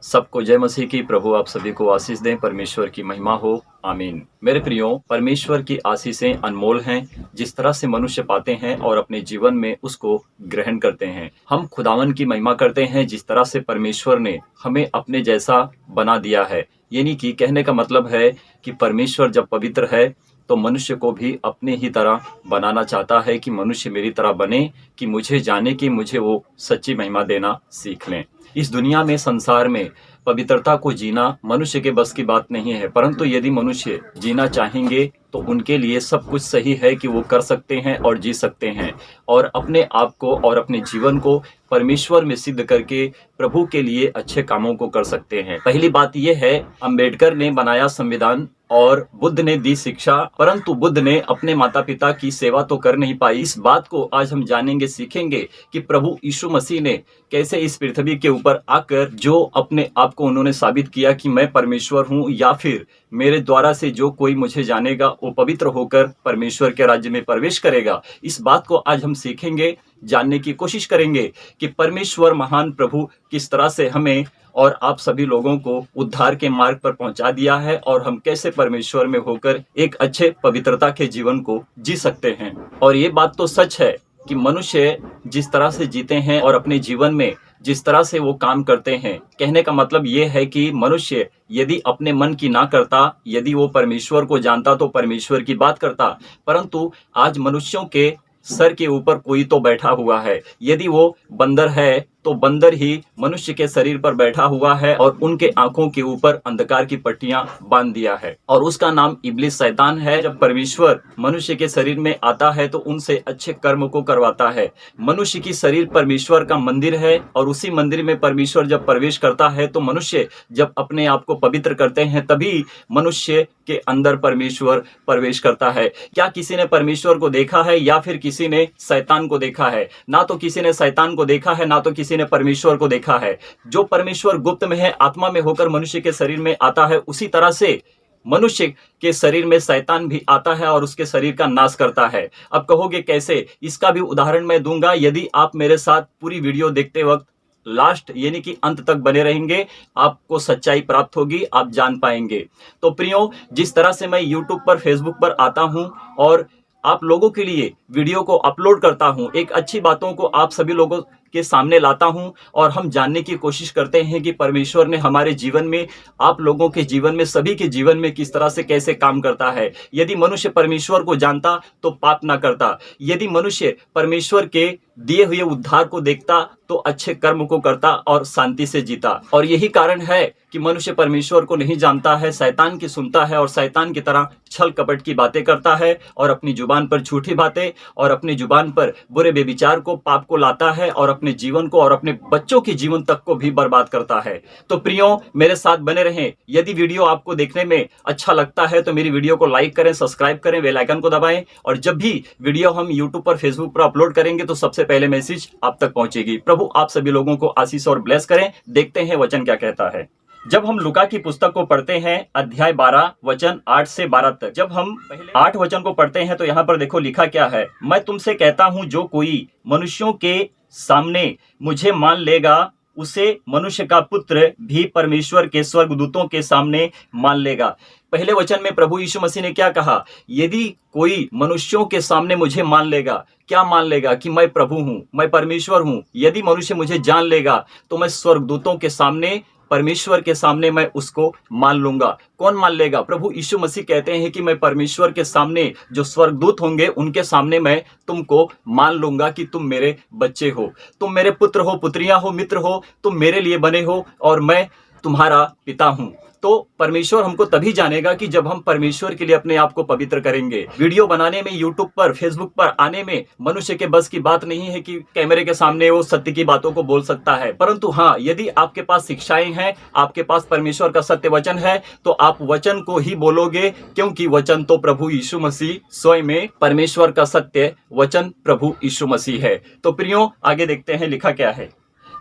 सबको जय मसीह की। प्रभु आप सभी को आशीष दें। परमेश्वर की महिमा हो। आमीन। मेरे प्रियो, परमेश्वर की आशीषें अनमोल हैं। जिस तरह से मनुष्य पाते हैं और अपने जीवन में उसको ग्रहण करते हैं, हम खुदावन की महिमा करते हैं। जिस तरह से परमेश्वर ने हमें अपने जैसा बना दिया है, यानी कि कहने का मतलब है कि परमेश्वर जब पवित्र है तो मनुष्य को भी अपने ही तरह बनाना चाहता है कि मनुष्य मेरी तरह बने, कि मुझे जाने की मुझे वो सच्ची महिमा देना सीख लें। इस दुनिया में, संसार में पवित्रता को जीना मनुष्य के बस की बात नहीं है, परंतु यदि मनुष्य जीना चाहेंगे तो उनके लिए सब कुछ सही है कि वो कर सकते हैं और जी सकते हैं, और अपने आप को और अपने जीवन को परमेश्वर में सिद्ध करके प्रभु के लिए अच्छे कामों को कर सकते हैं। पहली बात यह है, अंबेडकर ने बनाया संविधान और बुद्ध ने दी शिक्षा, परंतु बुद्ध ने अपने माता पिता की सेवा तो कर नहीं पाई। इस बात को आज हम जानेंगे, सीखेंगे कि प्रभु यीशु मसीह ने कैसे इस पृथ्वी के ऊपर आकर जो अपने आप को उन्होंने साबित किया कि मैं परमेश्वर हूँ, या फिर मेरे द्वारा से जो कोई मुझे जानेगा वो पवित्र होकर परमेश्वर के राज्य में प्रवेश करेगा। इस बात को आज हम सीखेंगे, जानने की कोशिश करेंगे कि परमेश्वर महान प्रभु किस तरह से हमें और आप सभी लोगों को उद्धार के मार्ग पर पहुंचा दिया है, और हम कैसे परमेश्वर में होकर एक अच्छे पवित्रता के जीवन को जी सकते हैं। और ये बात तो सच है कि मनुष्य जिस तरह से जीते हैं और अपने जीवन में जिस तरह से वो काम करते हैं, कहने का मतलब ये है कि मनुष्य यदि अपने मन की ना करता, यदि वो परमेश्वर को जानता तो परमेश्वर की बात करता। परंतु आज मनुष्यों के सर के ऊपर कोई तो बैठा हुआ है। यदि वो बंदर है तो बंदर ही मनुष्य के शरीर पर बैठा हुआ है और उनके आंखों के ऊपर अंधकार की पट्टियां बांध दिया है, और उसका नाम इब्लिस शैतान है। जब परमेश्वर मनुष्य के शरीर में आता है तो उनसे अच्छे कर्म को करवाता है। मनुष्य की शरीर परमेश्वर का मंदिर है, और उसी मंदिर में परमेश्वर जब प्रवेश करता है तो मनुष्य जब अपने आप को पवित्र करते हैं तभी मनुष्य के अंदर परमेश्वर प्रवेश करता है। क्या किसी ने परमेश्वर को देखा है या फिर किसी ने शैतान को देखा है? ना तो किसी ने शैतान को देखा है, ना तो किसी ने परमेश्वर को देखा है। जो परमेश्वर गुप्त में है, आत्मा में होकर मनुष्य के शरीर में आता है, उसी तरह से मनुष्य के शरीर में शैतान भी आता है और उसके शरीर का नाश करता है। अब कहोगे कैसे? इसका भी उदाहरण मैं दूंगा। यदि आप मेरे साथ पूरी वीडियो देखते वक्त लास्ट यानी कि अंत तक बने रहेंगे, आपको सच्चाई प्राप्त होगी, आप जान पाएंगे। तो प्रियो, जिस तरह से मैं यूट्यूब पर, फेसबुक पर आता हूं और आप लोगों के लिए वीडियो को अपलोड करता हूं, एक अच्छी बातों को आप सभी लोगों के सामने लाता हूं, और हम जानने की कोशिश करते हैं कि परमेश्वर ने हमारे जीवन में, आप लोगों के जीवन में, सभी के जीवन में किस तरह से कैसे काम करता है। यदि मनुष्य परमेश्वर को जानता तो पाप ना करता। यदि मनुष्य परमेश्वर के दिए हुए उद्धार को देखता तो अच्छे कर्म को करता और शांति से जीता। और यही कारण है कि मनुष्य परमेश्वर को नहीं जानता है, शैतान की सुनता है और शैतान की तरह छल कपट की बातें करता है, और अपनी जुबान पर झूठी बातें और अपनी जुबान पर बुरे व्यभिचार को, पाप को लाता है, और अपने जीवन को और अपने बच्चों के जीवन तक को भी बर्बाद करता है। तो प्रियो, मेरे साथ बने रहें। यदि वीडियो आपको देखने में अच्छा लगता है तो मेरी वीडियो को लाइक करें, सब्सक्राइब करें, बेल आइकन को दबाएं, और जब भी वीडियो हम यूट्यूब पर, फेसबुक पर अपलोड करेंगे तो सबसे पहले मैसेज आप तक पहुंचेगी। प्रभु आप सभी लोगों को आशीष और ब्लेस करें। देखते हैं वचन क्या कहता है। जब हम लूका की पुस्तक को पढ़ते हैं, अध्याय 12 वचन 8 से 12 तक, जब हम पहले 8 वचन को पढ़ते हैं तो यहाँ पर देखो लिखा क्या है। मैं तुमसे कहता हूँ, जो कोई मनुष्यों के सामने मुझे मान लेगा, उसे मनुष्य का पुत्र भी परमेश्वर के स्वर्गदूतों के सामने मान लेगा। पहले वचन में प्रभु यीशु मसीह ने क्या कहा? यदि कोई मनुष्यों के सामने मुझे मान लेगा, क्या मान लेगा? कि मैं प्रभु हूं, मैं परमेश्वर हूं। यदि मनुष्य मुझे जान लेगा तो मैं स्वर्गदूतों के सामने, परमेश्वर के सामने मैं उसको मान लूंगा। कौन मान लेगा? प्रभु यीशु मसीह कहते हैं कि मैं परमेश्वर के सामने, जो स्वर्गदूत होंगे उनके सामने मैं तुमको मान लूंगा कि तुम मेरे बच्चे हो, तुम मेरे पुत्र हो, पुत्रियां हो, मित्र हो, तुम मेरे लिए बने हो और मैं तुम्हारा पिता हूं। तो परमेश्वर हमको तभी जानेगा कि जब हम परमेश्वर के लिए अपने आप को पवित्र करेंगे। वीडियो बनाने में, यूट्यूब पर, फेसबुक पर आने में मनुष्य के बस की बात नहीं है कि कैमरे के सामने वो सत्य की बातों को बोल सकता है। परंतु हाँ, यदि आपके पास शिक्षाएं हैं, आपके पास परमेश्वर का सत्य वचन है, तो आप वचन को ही बोलोगे, क्योंकि वचन तो प्रभु यीशु मसीह स्वयं में, परमेश्वर का सत्य वचन प्रभु यीशु मसीह है। तो प्रियो, आगे देखते हैं लिखा क्या है।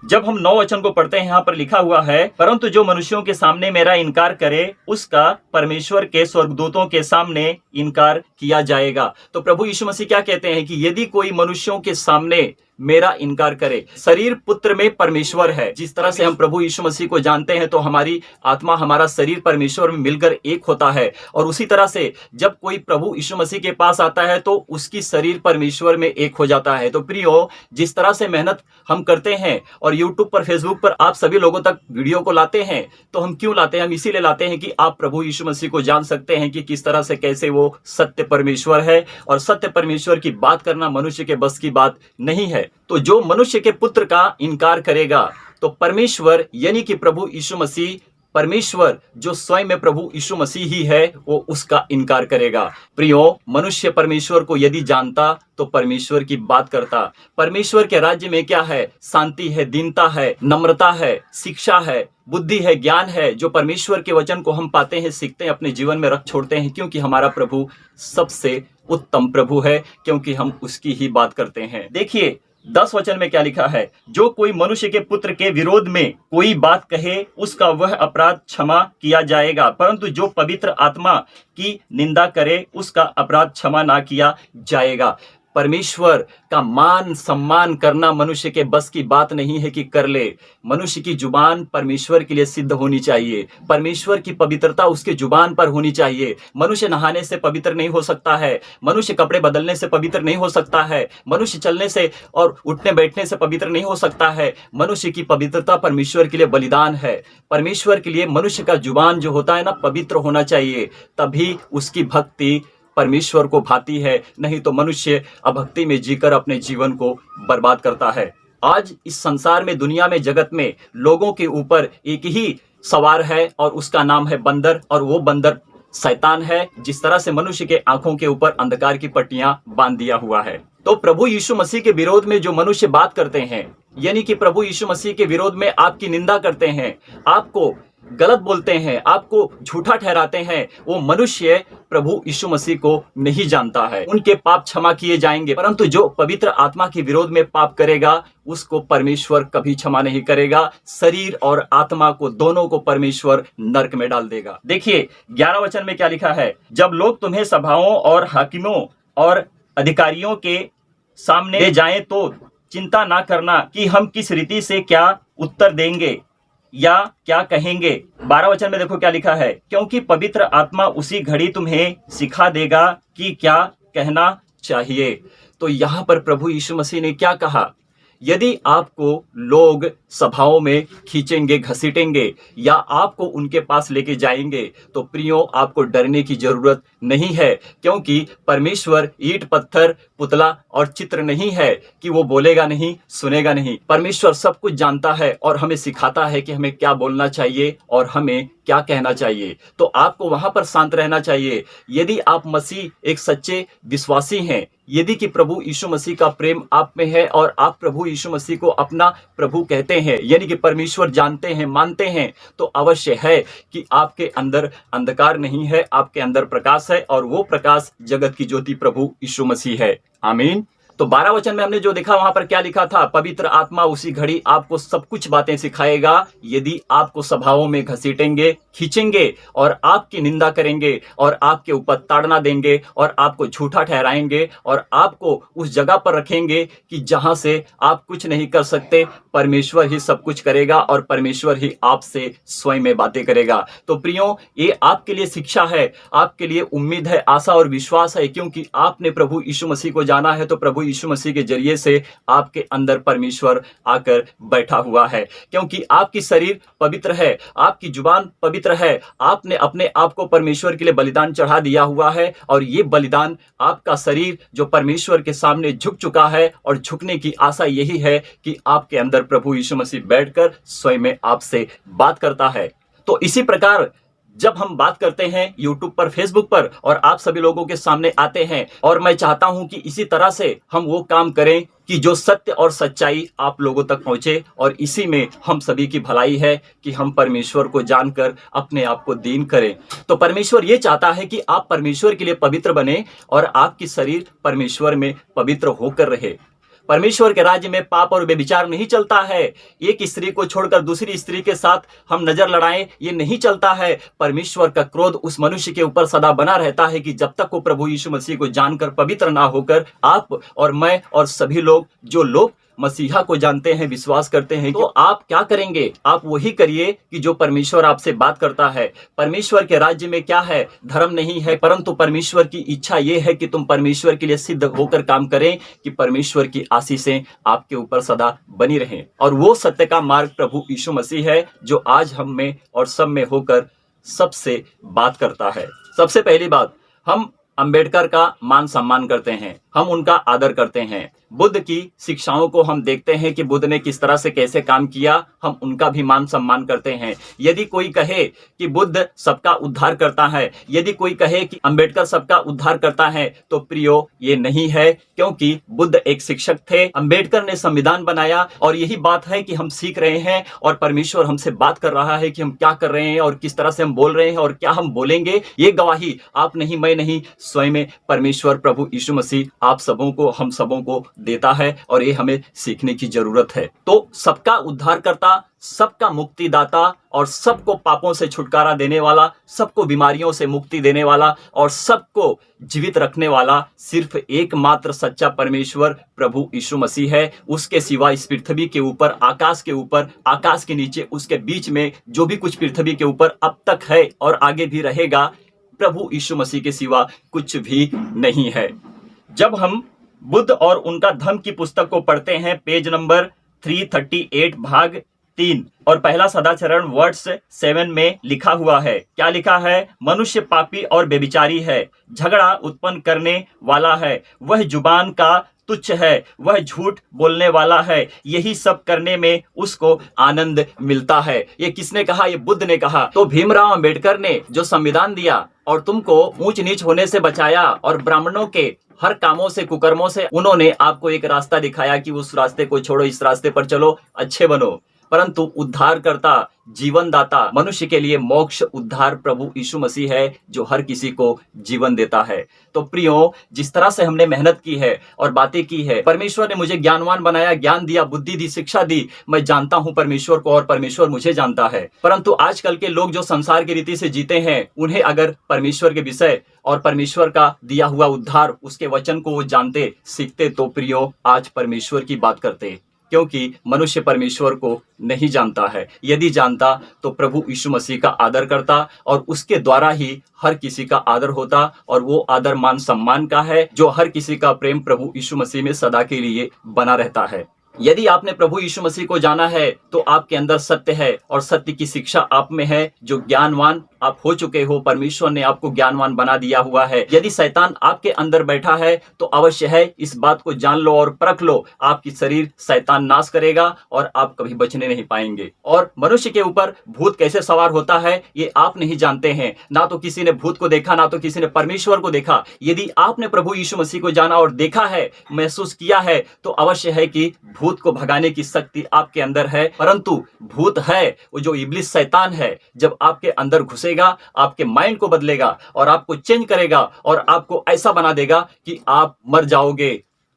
जब हम 9 वचन को पढ़ते हैं, यहाँ पर लिखा हुआ है, परंतु जो मनुष्यों के सामने मेरा इनकार करे, उसका परमेश्वर के स्वर्गदूतों के सामने इनकार किया जाएगा। तो प्रभु यीशु मसीह क्या कहते हैं कि यदि कोई मनुष्यों के सामने मेरा इनकार करे। शरीर पुत्र में परमेश्वर है। जिस तरह से हम प्रभु यीशु मसीह को जानते हैं तो हमारी आत्मा, हमारा शरीर परमेश्वर में मिलकर एक होता है, और उसी तरह से जब कोई प्रभु यीशु मसीह के पास आता है तो उसकी शरीर परमेश्वर में एक हो जाता है। तो प्रियो, जिस तरह से मेहनत हम करते हैं और यूट्यूब पर, फेसबुक पर आप सभी लोगों तक वीडियो को लाते हैं, तो हम क्यों लाते हैं? हम इसीलिए लाते हैं कि आप प्रभु यीशु मसीह को जान सकते हैं कि किस तरह से, कैसे वो सत्य परमेश्वर है। और सत्य परमेश्वर की बात करना मनुष्य के बस की बात नहीं है। तो जो मनुष्य के पुत्र का इनकार करेगा, तो परमेश्वर यानी कि प्रभु यीशु मसीह, परमेश्वर जो स्वयं में प्रभु यीशु मसीह ही है, वो उसका इनकार करेगा। प्रियो, मनुष्य परमेश्वर को यदि जानता तो परमेश्वर की बात करता। परमेश्वर के राज्य में क्या है? शांति है, दीनता है, नम्रता है, शिक्षा है, बुद्धि है, ज्ञान है। जो परमेश्वर के वचन को हम पाते हैं, सीखते हैं, अपने जीवन में रख छोड़ते हैं, क्योंकि हमारा प्रभु सबसे उत्तम प्रभु है, क्योंकि हम उसकी ही बात करते हैं। देखिए 10 वचन में क्या लिखा है? जो कोई मनुष्य के पुत्र के विरोध में कोई बात कहे, उसका वह अपराध क्षमा किया जाएगा, परंतु जो पवित्र आत्मा की निंदा करे, उसका अपराध क्षमा ना किया जाएगा। परमेश्वर का मान सम्मान करना मनुष्य के बस की बात नहीं है कि कर ले। मनुष्य की जुबान परमेश्वर के लिए सिद्ध होनी चाहिए। परमेश्वर की पवित्रता उसके जुबान पर होनी चाहिए। मनुष्य नहाने से पवित्र नहीं हो सकता है, मनुष्य कपड़े बदलने से पवित्र नहीं हो सकता है, मनुष्य चलने से और उठने बैठने से पवित्र नहीं हो सकता है। मनुष्य की पवित्रता परमेश्वर के लिए बलिदान है। परमेश्वर के लिए मनुष्य का जुबान जो होता है ना, पवित्र होना चाहिए, तभी उसकी भक्ति परमेश्वर को भाती है। नहीं तो मनुष्य अभक्ति में जीकर अपने जीवन को बर्बाद करता है। आज इस संसार में, दुनिया में, जगत में लोगों के ऊपर एक ही सवार है और उसका नाम है बंदर, और वो बंदर शैतान है। जिस तरह से मनुष्य के आंखों के ऊपर अंधकार की पट्टियां बांध दिया हुआ है। तो प्रभु यीशु मसीह के विरोध में जो मनुष्य बात करते हैं, यानी कि प्रभु यीशु मसीह के विरोध में आपकी निंदा करते हैं, आपको गलत बोलते हैं, आपको झूठा ठहराते हैं, वो मनुष्य प्रभु यीशु मसीह को नहीं जानता है। उनके पाप क्षमा किए जाएंगे, परंतु जो पवित्र आत्मा के विरोध में पाप करेगा, उसको परमेश्वर कभी क्षमा नहीं करेगा। शरीर और आत्मा को, दोनों को परमेश्वर नरक में डाल देगा। देखिए 11 वचन में क्या लिखा है? जब लोग तुम्हें सभाओं और हाकिमों और अधिकारियों के सामने ले जाएं तो चिंता ना करना कि हम किस रीति से क्या उत्तर देंगे या क्या कहेंगे। 12 वचन में देखो क्या लिखा है? क्योंकि पवित्र आत्मा उसी घड़ी तुम्हें सिखा देगा कि क्या कहना चाहिए। तो यहाँ पर प्रभु यीशु मसीह ने क्या कहा? यदि आपको लोग सभाओं में खींचेंगे, घसीटेंगे या आपको उनके पास लेके जाएंगे, तो प्रियो आपको डरने की जरूरत नहीं है, क्योंकि परमेश्वर ईंट, पत्थर, पुतला और चित्र नहीं है कि वो बोलेगा नहीं, सुनेगा नहीं। परमेश्वर सब कुछ जानता है और हमें सिखाता है कि हमें क्या बोलना चाहिए और हमें क्या कहना चाहिए। तो आपको वहां पर शांत रहना चाहिए। यदि आप मसीह एक सच्चे विश्वासी हैं, यदि कि प्रभु यीशु मसीह का प्रेम आप में है और आप प्रभु यीशु मसीह को अपना प्रभु कहते हैं, यानी कि परमेश्वर जानते हैं, मानते हैं, तो अवश्य है कि आपके अंदर अंधकार नहीं है, आपके अंदर प्रकाश है, और वो प्रकाश जगत की ज्योति प्रभु यीशु मसीह है। आमीन। तो 12 वचन में हमने जो देखा, वहां पर क्या लिखा था? पवित्र आत्मा उसी घड़ी आपको सब कुछ बातें सिखाएगा। यदि आपको सभाओं में घसीटेंगे, खींचेंगे और आपकी निंदा करेंगे और आपके ऊपर ताड़ना देंगे और आपको झूठा ठहराएंगे और आपको उस जगह पर रखेंगे कि जहां से आप कुछ नहीं कर सकते, परमेश्वर ही सब कुछ करेगा और परमेश्वर ही आपसे स्वयं में बातें करेगा। तो प्रियो, ये आपके लिए शिक्षा है, आपके लिए उम्मीद है, आशा और विश्वास है, क्योंकि आपने प्रभु यीशु मसीह को जाना है। तो प्रभु यीशु मसीह के जरिए से आपके अंदर परमेश्वर आकर बैठा हुआ है, क्योंकि आपकी शरीर पवित्र है, आपकी जुबान पवित्र है, आपने अपने आप को परमेश्वर के लिए बलिदान चढ़ा दिया हुआ है, और ये बलिदान आपका शरीर जो परमेश्वर के सामने झुक चुका है, और झुकने की आशा यही है कि आपके अंदर प्रभु यीशु मसीह बैठकर स्वयं में आपसे बात करता है। तो इसी प्रकार जब हम बात करते हैं यूट्यूब पर, फेसबुक पर, और आप सभी लोगों के सामने आते हैं, और मैं चाहता हूं कि इसी तरह से हम वो काम करें कि जो सत्य और सच्चाई आप लोगों तक पहुंचे, और इसी में हम सभी की भलाई है कि हम परमेश्वर को जानकर अपने आप को दीन करें। तो परमेश्वर ये चाहता है कि आप परमेश्वर के लिए पवित्र बने और आपकी शरीर परमेश्वर में पवित्र होकर रहे। परमेश्वर के राज्य में पाप और व्यभिचार नहीं चलता है। एक स्त्री को छोड़कर दूसरी स्त्री के साथ हम नजर लड़ाएं, ये नहीं चलता है। परमेश्वर का क्रोध उस मनुष्य के ऊपर सदा बना रहता है कि जब तक वो प्रभु यीशु मसीह को जानकर पवित्र ना होकर, आप और मैं और सभी लोग, जो लोग मसीहा को जानते हैं, विश्वास करते हैं, तो आप क्या करेंगे? आप वही करिए कि जो परमेश्वर आपसे बात करता है। परमेश्वर के राज्य में क्या है? धर्म नहीं है, परंतु परमेश्वर की इच्छा यह है कि तुम परमेश्वर के लिए सिद्ध होकर काम करें, कि परमेश्वर की आशीषें आपके ऊपर सदा बनी रहें। और वो सत्य का मार्ग प्रभु यीशु मसीह है, जो आज हम में और सब में होकर सबसे बात करता है। सबसे पहली बात, हम अंबेडकर का मान सम्मान करते हैं, हम उनका आदर करते हैं। बुद्ध की शिक्षाओं को हम देखते हैं कि बुद्ध ने किस तरह से कैसे काम किया, हम उनका भी मान सम्मान करते हैं। यदि कोई कहे कि बुद्ध सबका उद्धार करता है, यदि कोई कहे कि अंबेडकर सबका उद्धार करता है, तो प्रियो ये नहीं है, क्योंकि बुद्ध एक शिक्षक थे, अंबेडकर ने संविधान बनाया। और यही बात है कि हम सीख रहे हैं और परमेश्वर हमसे बात कर रहा है कि हम क्या कर रहे हैं और किस तरह से हम बोल रहे हैं और क्या हम बोलेंगे। ये गवाही आप नहीं, मैं नहीं, स्वयं परमेश्वर प्रभु यीशु मसीह आप सबों को, हम सबों को देता है, और ये हमें सीखने की जरूरत है। तो सबका उद्धार करता, सबका मुक्तिदाता और सबको पापों से छुटकारा देने वाला, सबको बीमारियों से मुक्ति देने वाला और सबको जीवित रखने वाला सिर्फ एकमात्र सच्चा परमेश्वर प्रभु यीशु मसीह है। उसके सिवा इस पृथ्वी के ऊपर, आकाश के ऊपर, आकाश के नीचे, उसके बीच में जो भी कुछ पृथ्वी के ऊपर अब तक है और आगे भी रहेगा, प्रभु यीशु मसीह के सिवा कुछ भी नहीं है। जब हम बुद्ध और उनका धर्म की पुस्तक को पढ़ते हैं, पेज नंबर 338 भाग 3 और पहला सदाचरण वर्ड्स 7 में लिखा हुआ है। क्या लिखा है? मनुष्य पापी और व्यभिचारी है, झगड़ा उत्पन्न करने वाला है, वह जुबान का तुच्छ है, वह झूठ बोलने वाला है, यही सब करने में उसको आनंद मिलता है। ये किसने कहा? ये बुद्ध ने कहा। तो भीमराव अंबेडकर ने जो संविधान दिया और तुमको ऊंच नीच होने से बचाया और ब्राह्मणों के हर कामों से, कुकर्मों से, उन्होंने आपको एक रास्ता दिखाया कि उस रास्ते को छोड़ो, इस रास्ते पर चलो, अच्छे बनो। परंतु उद्धारकर्ता, जीवन दाता, मनुष्य के लिए मोक्ष, उद्धार प्रभु यीशु मसीह है, जो हर किसी को जीवन देता है। तो प्रियो, जिस तरह से हमने मेहनत की है और बातें की है, परमेश्वर ने मुझे ज्ञानवान बनाया, ज्ञान दिया, बुद्धि दी, शिक्षा दी, मैं जानता हूं परमेश्वर को और परमेश्वर मुझे जानता है। परंतु आजकल के लोग जो संसार की रीति से जीते हैं, उन्हें अगर परमेश्वर के विषय और परमेश्वर का दिया हुआ उद्धार, उसके वचन को वो जानते, सीखते, तो प्रियो आज परमेश्वर की बात करते। क्योंकि मनुष्य परमेश्वर को नहीं जानता है। यदि जानता तो प्रभु यीशु मसीह का आदर करता और उसके द्वारा ही हर किसी का आदर होता, और वो आदर मान सम्मान का है, जो हर किसी का प्रेम प्रभु यीशु मसीह में सदा के लिए बना रहता है। यदि आपने प्रभु यीशु मसीह को जाना है तो आपके अंदर सत्य है और सत्य की शिक्षा आप में है, जो ज्ञानवान आप हो चुके हो, परमेश्वर ने आपको ज्ञानवान बना दिया हुआ है। यदि शैतान आपके अंदर बैठा है तो अवश्य है इस बात को जान लो और परख लो, आपकी शरीर शैतान नाश करेगा और आप कभी बचने नहीं पाएंगे। और मनुष्य के ऊपर भूत कैसे सवार होता है ये आप नहीं जानते हैं, ना तो किसी ने भूत को देखा, ना तो किसी ने परमेश्वर को देखा। यदि आपने प्रभु यीशु मसीह को जाना और देखा है, महसूस किया है, तो अवश्य है कि भूत को भगाने की शक्ति आपके अंदर है। परंतु भूत है वो जो इब्लिस शैतान है, जब आपके अंदर घुसेगा, आपके माइंड को बदलेगा और आपको चेंज करेगा और आपको ऐसा बना देगा कि आप मर जाओगे,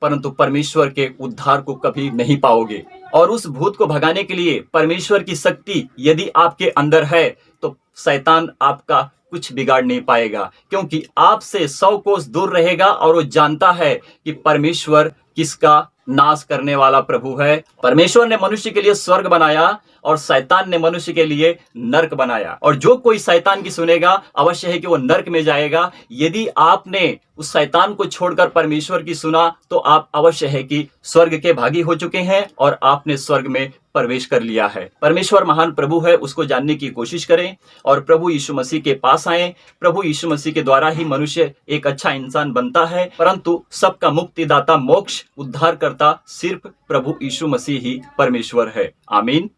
परंतु परमेश्वर के उद्धार को कभी नहीं पाओगे। और उस भूत को भगाने के लिए परमेश्वर की शक्ति यदि आपके अंदर है तो शैतान आपका कुछ बिगाड़ नहीं पाएगा, क्योंकि आपसे 100 कोस दूर रहेगा और वो जानता है कि परमेश्वर किसका नाश करने वाला प्रभु है। परमेश्वर ने मनुष्य के लिए स्वर्ग बनाया और शैतान ने मनुष्य के लिए नरक बनाया, और जो कोई शैतान की सुनेगा अवश्य है कि वो नरक में जाएगा। यदि आपने उस शैतान को छोड़कर परमेश्वर की सुना तो आप अवश्य है कि स्वर्ग के भागी हो चुके हैं और आपने स्वर्ग में प्रवेश कर लिया है। परमेश्वर महान प्रभु है, उसको जानने की कोशिश करें और प्रभु यीशु मसीह के पास आएं। प्रभु यीशु मसीह के द्वारा ही मनुष्य एक अच्छा इंसान बनता है, परंतु सबका मुक्तिदाता, मोक्ष, उद्धार करता सिर्फ प्रभु यीशु मसीह ही परमेश्वर है। आमीन।